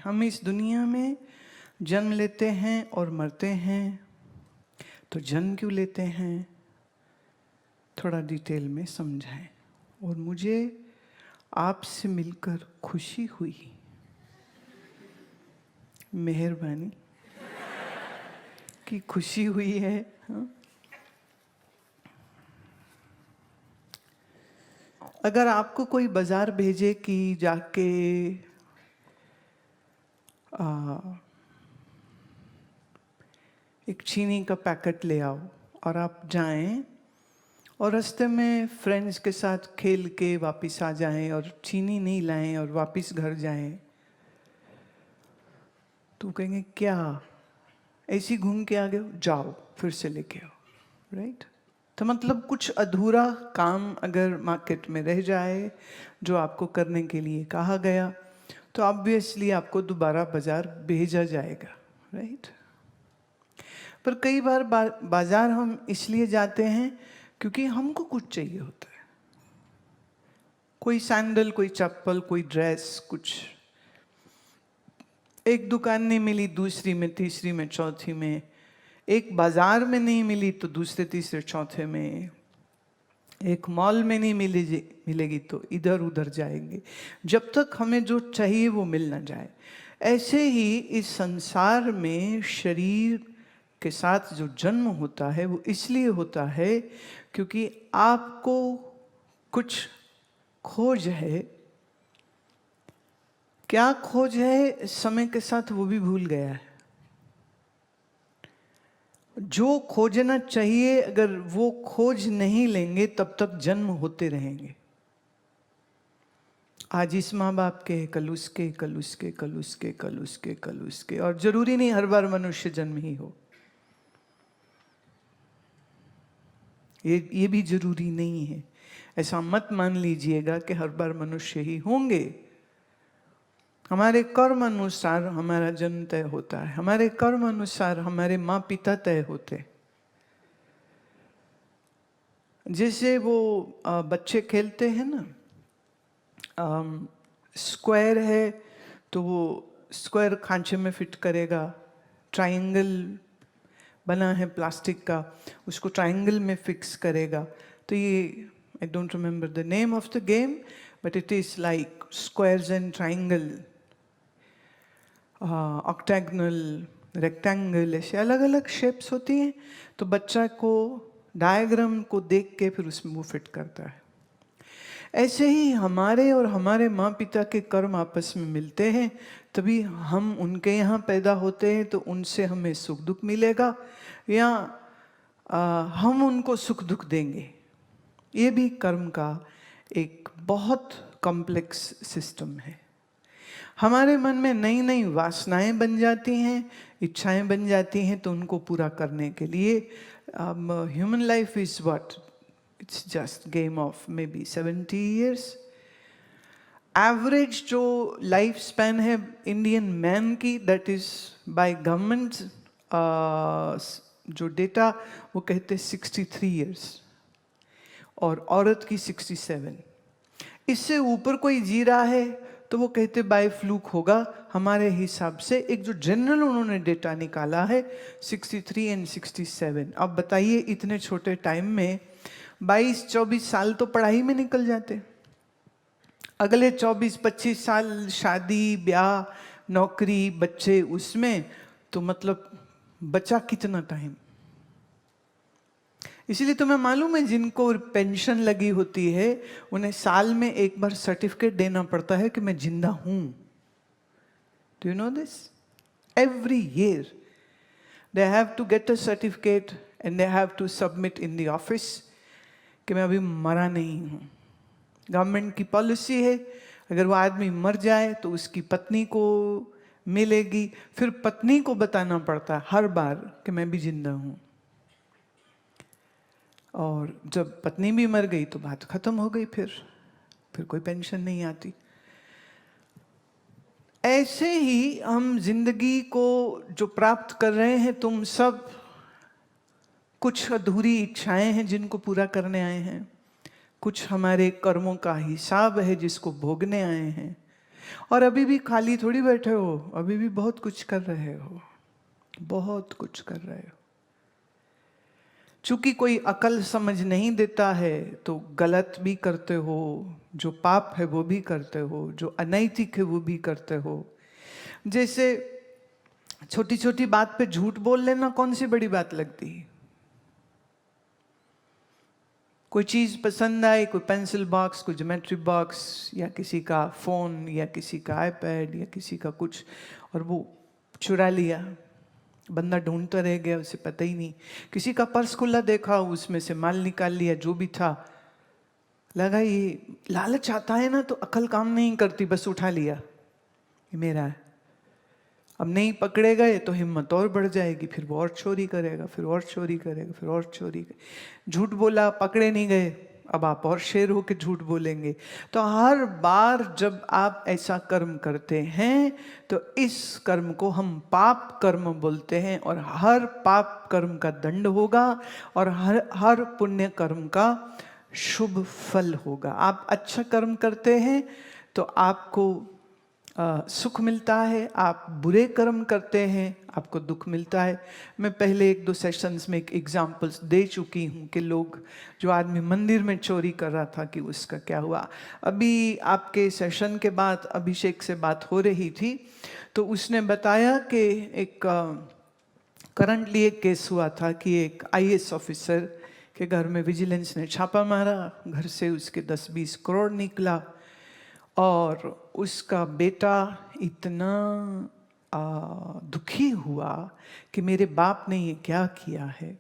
हम इस दुनिया में जन्म लेते हैं और मरते हैं, तो जन्म क्यों लेते हैं, थोड़ा डिटेल में समझाएं। और मुझे आपसे मिलकर खुशी हुई, मेहरबानी की खुशी हुई है। हाँ? अगर आपको कोई बाजार भेजे कि जाके एक चीनी का पैकेट ले आओ, और आप जाएं और रास्ते में फ्रेंड्स के साथ खेल के वापस आ जाएं और चीनी नहीं लाएं और वापस घर जाएं, तो कहेंगे क्या ऐसी घूम के आ गए, जाओ फिर से लेके आओ, राइट? तो मतलब कुछ अधूरा काम अगर मार्केट में रह जाए जो आपको करने के लिए कहा गया, तो ऑब्वियसली आपको दोबारा बाजार भेजा जाएगा, राइट? पर कई बार बाजार हम इसलिए जाते हैं क्योंकि हमको कुछ चाहिए होता है, कोई सैंडल, कोई चप्पल, कोई ड्रेस, कुछ एक दुकान नहीं मिली, दूसरी में, तीसरी में, चौथी में, एक बाजार में नहीं मिली तो दूसरे, तीसरे, चौथे में, एक मॉल में नहीं मिलेगी तो इधर उधर जाएंगे, जब तक हमें जो चाहिए वो मिल ना जाए। ऐसे ही इस संसार में शरीर के साथ जो जन्म होता है वो इसलिए होता है क्योंकि आपको कुछ खोज है। क्या खोज है, समय के साथ वो भी भूल गया है। जो खोजना चाहिए, अगर वो खोज नहीं लेंगे तब तक जन्म होते रहेंगे। आज इस माँ बाप के, कल उसके, कल उसके, कल उसके, कल उसके, कल उसके, और जरूरी नहीं हर बार मनुष्य जन्म ही हो, ये भी जरूरी नहीं है। ऐसा मत मान लीजिएगा कि हर बार मनुष्य ही होंगे। हमारे कर्म अनुसार हमारा जन्म तय होता है, हमारे कर्म अनुसार हमारे माँ पिता तय होते। जैसे वो बच्चे खेलते हैं ना, स्क्वायर है तो वो स्क्वायर खांचे में फिट करेगा, ट्रायंगल बना है प्लास्टिक का, उसको ट्रायंगल में फिक्स करेगा। तो ये, I don't remember the name of the game, but it is like squares and triangle, octagonal, rectangle, ऐसे अलग अलग शेप्स होती हैं। तो बच्चा को डायग्राम को देख के फिर उसमें वो फिट करता है। ऐसे ही हमारे और हमारे माँ पिता के कर्म आपस में मिलते हैं, तभी हम उनके यहाँ पैदा होते हैं, तो उनसे हमें सुख दुख मिलेगा, या हम उनको सुख दुख देंगे। ये भी कर्म का एक बहुत कॉम्प्लेक्स सिस्टम है। हमारे मन में नई नई वासनाएं बन जाती हैं, इच्छाएं बन जाती हैं, तो उनको पूरा करने के लिए human life is what, it's just game of may be 70 years। Average जो लाइफ स्पैन है इंडियन मैन की, दैट इज बाय गवर्नमेंट जो डेटा, वो कहते हैं 63 years, और औरत की 67। इससे ऊपर कोई जी रहा है तो वो कहते बाय फ्लूक होगा। हमारे हिसाब से एक जो जनरल उन्होंने डेटा निकाला है 63 एंड 67। अब बताइए, इतने छोटे टाइम में 22-24 साल तो पढ़ाई में निकल जाते, अगले 24-25 साल शादी, ब्याह, नौकरी, बच्चे, उसमें तो मतलब बचा कितना टाइम। इसलिए तुम्हें मालूम है, जिनको पेंशन लगी होती है उन्हें साल में एक बार सर्टिफिकेट देना पड़ता है कि मैं जिंदा हूं। Do you know this? Every year they have to get a certificate and they have to submit in the office कि मैं अभी मरा नहीं हूं। गवर्नमेंट की पॉलिसी है, अगर वो आदमी मर जाए तो उसकी पत्नी को मिलेगी, फिर पत्नी को बताना पड़ता है हर बार कि मैं भी जिंदा हूं। और जब पत्नी भी मर गई तो बात खत्म हो गई, फिर कोई पेंशन नहीं आती। ऐसे ही हम जिंदगी को जो प्राप्त कर रहे हैं, तुम सब कुछ अधूरी इच्छाएं हैं जिनको पूरा करने आए हैं, कुछ हमारे कर्मों का हिसाब है जिसको भोगने आए हैं, और अभी भी खाली थोड़ी बैठे हो, अभी भी बहुत कुछ कर रहे हो, बहुत कुछ कर रहे हो। चूंकि कोई अकल समझ नहीं देता है तो गलत भी करते हो, जो पाप है वो भी करते हो, जो अनैतिक है वो भी करते हो। जैसे छोटी छोटी बात पे झूठ बोल लेना कौन सी बड़ी बात लगती है? कोई चीज पसंद आई, कोई पेंसिल बॉक्स, कोई ज्योमेट्री बॉक्स, या किसी का फोन, या किसी का आईपैड, या किसी का कुछ, और वो चुरा लिया, बंदा ढूंढता रह गया, उसे पता ही नहीं। किसी का पर्स खुला देखा, उसमें से माल निकाल लिया, जो भी था, लगा ये लालच आता है ना तो अकल काम नहीं करती, बस उठा लिया, ये मेरा है। अब नहीं पकड़े गए तो हिम्मत और बढ़ जाएगी, फिर वो और चोरी करेगा, फिर और चोरी करेगा, फिर और चोरी करेगा। झूठ बोला, पकड़े नहीं गए, अब आप और शेर होके झूठ बोलेंगे। तो हर बार जब आप ऐसा कर्म करते हैं तो इस कर्म को हम पाप कर्म बोलते हैं, और हर पाप कर्म का दंड होगा और हर पुण्य कर्म का शुभ फल होगा। आप अच्छा कर्म करते हैं तो आपको सुख मिलता है, आप बुरे कर्म करते हैं आपको दुख मिलता है। मैं पहले 1-2 सेशंस में एक एग्जाम्पल्स दे चुकी हूँ कि लोग, जो आदमी मंदिर में चोरी कर रहा था कि उसका क्या हुआ। अभी आपके सेशन के बाद अभिषेक से बात हो रही थी तो उसने बताया कि एक करंटली एक केस हुआ था कि एक IAS ऑफिसर के घर में विजिलेंस ने छापा मारा, घर से उसके 10-20 करोड़ निकला, और उसका बेटा इतना दुखी हुआ कि मेरे बाप ने ये क्या किया है।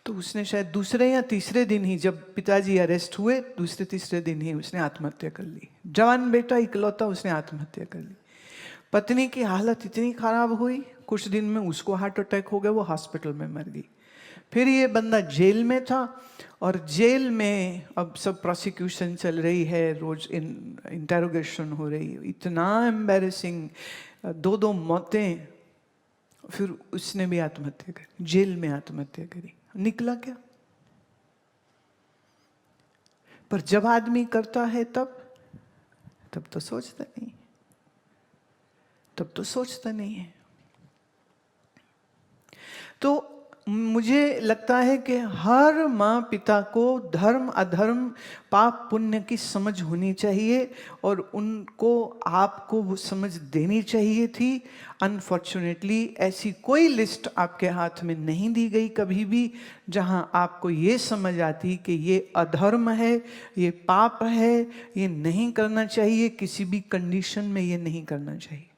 तो उसने शायद दूसरे या तीसरे दिन ही, जब पिताजी अरेस्ट हुए, दूसरे तीसरे दिन ही उसने आत्महत्या कर ली। जवान बेटा इकलौता, उसने आत्महत्या कर ली। पत्नी की हालत इतनी खराब हुई, कुछ दिन में उसको हार्ट अटैक हो गया, वो हॉस्पिटल में मर गई। फिर ये बंदा जेल में था, और जेल में अब सब प्रोसिक्यूशन चल रही है, रोज इंटेरोगेशन हो रही है, इतना एम्बैरेसिंग, 2-2 मौतें। फिर उसने भी आत्महत्या करी, जेल में आत्महत्या करी। निकला क्या? पर जब आदमी करता है तब तो सोचता नहीं, तब तो सोचता नहीं है। तो मुझे लगता है कि हर माँ पिता को धर्म अधर्म पाप पुण्य की समझ होनी चाहिए, और उनको आपको वो समझ देनी चाहिए थी। अनफॉर्चुनेटली ऐसी कोई लिस्ट आपके हाथ में नहीं दी गई कभी भी जहाँ आपको ये समझ आती कि ये अधर्म है, ये पाप है, ये नहीं करना चाहिए, किसी भी कंडीशन में ये नहीं करना चाहिए।